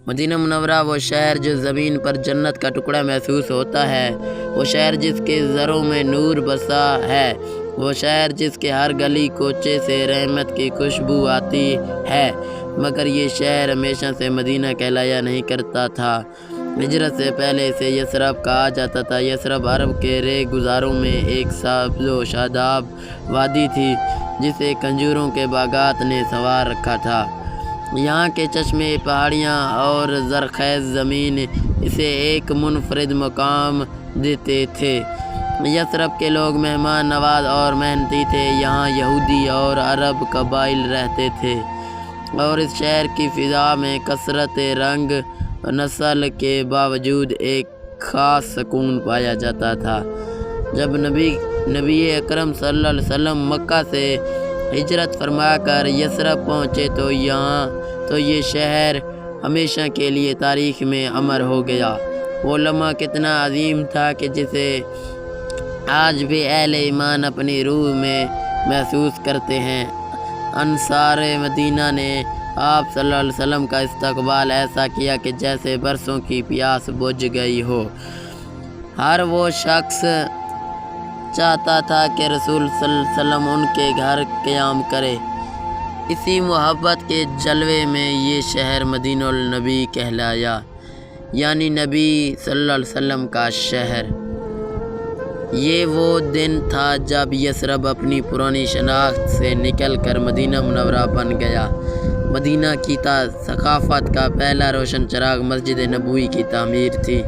مدینہ منورہ وہ شہر جو زمین پر جنت کا ٹکڑا محسوس ہوتا ہے، وہ شہر جس کے زروں میں نور بسا ہے، وہ شہر جس کے ہر گلی کوچے سے رحمت کی خوشبو آتی ہے۔ مگر یہ شہر ہمیشہ سے مدینہ کہلایا نہیں کرتا تھا۔ ہجرت سے پہلے اسے یثرب کہا جاتا تھا۔ یثرب عرب کے رے گزاروں میں ایک سبز و شاداب وادی تھی جسے کھجوروں کے باغات نے سنوار رکھا تھا۔ یہاں کے چشمے، پہاڑیاں اور زرخیز زمین اسے ایک منفرد مقام دیتے تھے۔ یثرب کے لوگ مہمان نواز اور محنتی تھے۔ یہاں یہودی اور عرب قبائل رہتے تھے اور اس شہر کی فضا میں کثرت رنگ و نسل کے باوجود ایک خاص سکون پایا جاتا تھا۔ جب نبی اکرم صلی اللہ علیہ وسلم مکہ سے ہجرت فرما کر یثرب پہنچے تو یہ شہر ہمیشہ کے لیے تاریخ میں امر ہو گیا۔ وہ لمحہ کتنا عظیم تھا کہ جسے آج بھی اہل ایمان اپنی روح میں محسوس کرتے ہیں۔ انصار مدینہ نے آپ صلی اللہ علیہ وسلم کا استقبال ایسا کیا کہ جیسے برسوں کی پیاس بجھ گئی ہو۔ ہر وہ شخص چاہتا تھا کہ رسول صلی اللہ علیہ وسلم ان کے گھر قیام کرے۔ اسی محبت کے جلوے میں یہ شہر مدینہ النبی کہلایا، یعنی نبی صلی اللہ علیہ وسلم کا شہر۔ یہ وہ دن تھا جب یثرب اپنی پرانی شناخت سے نکل کر مدینہ منورہ بن گیا۔ مدینہ کی ثقافت کا پہلا روشن چراغ مسجد نبوی کی تعمیر تھی۔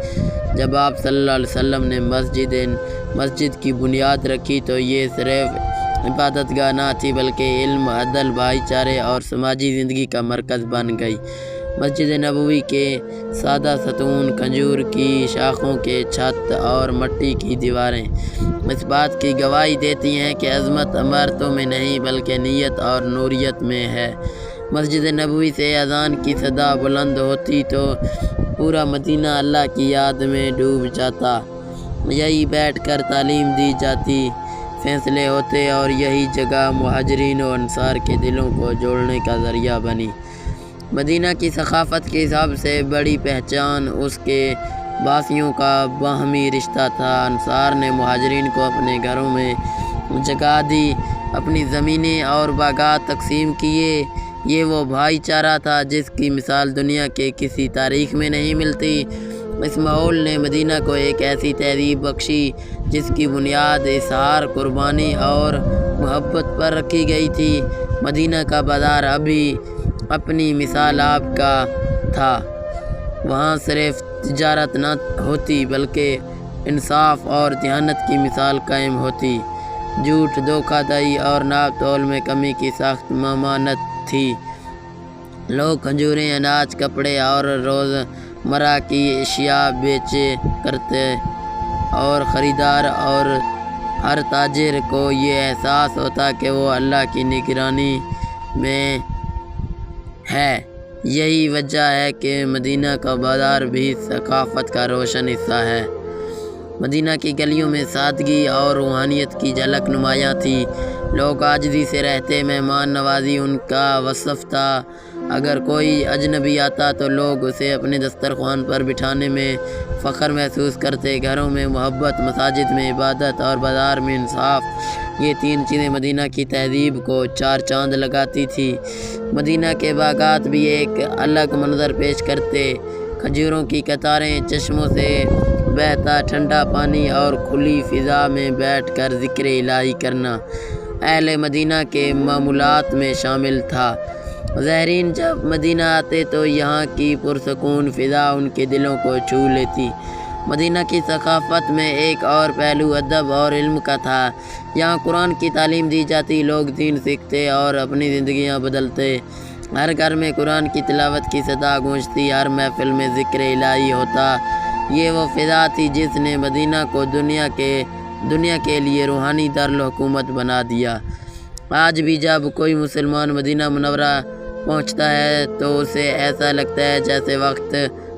جب آپ صلی اللہ علیہ وسلم نے مسجد کی بنیاد رکھی تو یہ صرف عبادت گاہ نہ تھی بلکہ علم، عدل، بھائی چارے اور سماجی زندگی کا مرکز بن گئی۔ مسجد نبوی کے سادہ ستون، کھجور کی شاخوں کے چھت اور مٹی کی دیواریں اس بات کی گواہی دیتی ہیں کہ عظمت عمارتوں میں نہیں بلکہ نیت اور نوریت میں ہے۔ مسجد نبوی سے اذان کی صدا بلند ہوتی تو پورا مدینہ اللہ کی یاد میں ڈوب جاتا۔ یہی بیٹھ کر تعلیم دی جاتی، فیصلے ہوتے اور یہی جگہ مہاجرین و انصار کے دلوں کو جوڑنے کا ذریعہ بنی۔ مدینہ کی ثقافت کی سب سے بڑی پہچان اس کے باسیوں کا باہمی رشتہ تھا۔ انصار نے مہاجرین کو اپنے گھروں میں جگہ دی، اپنی زمینیں اور باغات تقسیم کیے۔ یہ وہ بھائی چارہ تھا جس کی مثال دنیا کے کسی تاریخ میں نہیں ملتی۔ اس ماحول نے مدینہ کو ایک ایسی تہذیب بخشی جس کی بنیاد اظہار، قربانی اور محبت پر رکھی گئی تھی۔ مدینہ کا بازار ابھی اپنی مثال آپ کا تھا۔ وہاں صرف تجارت نہ ہوتی بلکہ انصاف اور دیانت کی مثال قائم ہوتی۔ جھوٹ، دھوکہ دہی اور ناپ تول میں کمی کی سخت ممانعت تھی۔ لوگ کھجوریں، اناج، کپڑے اور روزمرہ کی اشیاء بیچے کرتے اور خریدار اور ہر تاجر کو یہ احساس ہوتا کہ وہ اللہ کی نگرانی میں ہے۔ یہی وجہ ہے کہ مدینہ کا بازار بھی ثقافت کا روشن حصہ ہے۔ مدینہ کی گلیوں میں سادگی اور روحانیت کی جھلک نمایاں تھی۔ لوگ عاجزی سے رہتے، مہمان نوازی ان کا وصف تھا۔ اگر کوئی اجنبی آتا تو لوگ اسے اپنے دسترخوان پر بٹھانے میں فخر محسوس کرتے۔ گھروں میں محبت، مساجد میں عبادت اور بازار میں انصاف، یہ تین چیزیں مدینہ کی تہذیب کو چار چاند لگاتی تھی۔ مدینہ کے باغات بھی ایک الگ منظر پیش کرتے۔ کھجوروں کی قطاریں، چشموں سے بہتا ٹھنڈا پانی اور کھلی فضا میں بیٹھ کر ذکر الہی کرنا اہل مدینہ کے معمولات میں شامل تھا۔ زائرین جب مدینہ آتے تو یہاں کی پرسکون فضا ان کے دلوں کو چھو لیتی۔ مدینہ کی ثقافت میں ایک اور پہلو ادب اور علم کا تھا۔ یہاں قرآن کی تعلیم دی جاتی، لوگ دین سیکھتے اور اپنی زندگیاں بدلتے۔ ہر گھر میں قرآن کی تلاوت کی صدا گونجتی، ہر محفل میں ذکر الہی ہوتا۔ یہ وہ فضا تھی جس نے مدینہ کو دنیا کے لیے روحانی دارالحکومت بنا دیا۔ آج بھی جب کوئی مسلمان مدینہ منورہ پہنچتا ہے تو اسے ایسا لگتا ہے جیسے وقت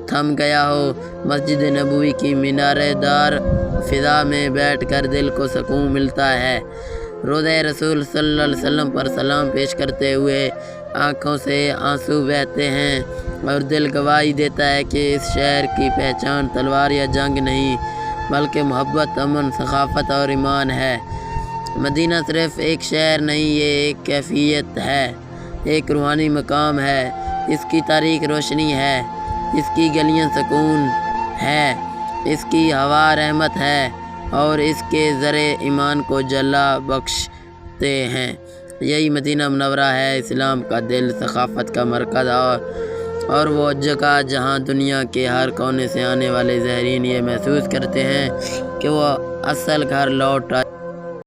تھم گیا ہو۔ مسجد نبوی کی مینارے دار فضا میں بیٹھ کر دل کو سکون ملتا ہے۔ روضہ رسول صلی اللہ علیہ وسلم پر سلام پیش کرتے ہوئے آنکھوں سے آنسو بہتے ہیں اور دل گواہی دیتا ہے کہ اس شہر کی پہچان تلوار یا جنگ نہیں بلکہ محبت، امن، ثقافت اور ایمان ہے۔ مدینہ صرف ایک شہر نہیں، یہ ایک کیفیت ہے، ایک روحانی مقام ہے۔ اس کی تاریخ روشنی ہے، اس کی گلیاں سکون ہے، اس کی ہوا رحمت ہے اور اس کے زرع ایمان کو جلا بخشتے ہیں۔ یہی مدینہ منورہ ہے، اسلام کا دل، ثقافت کا مرکز اور وہ جگہ جہاں دنیا کے ہر کونے سے آنے والے زائرین یہ محسوس کرتے ہیں کہ وہ اصل گھر لوٹ آئے۔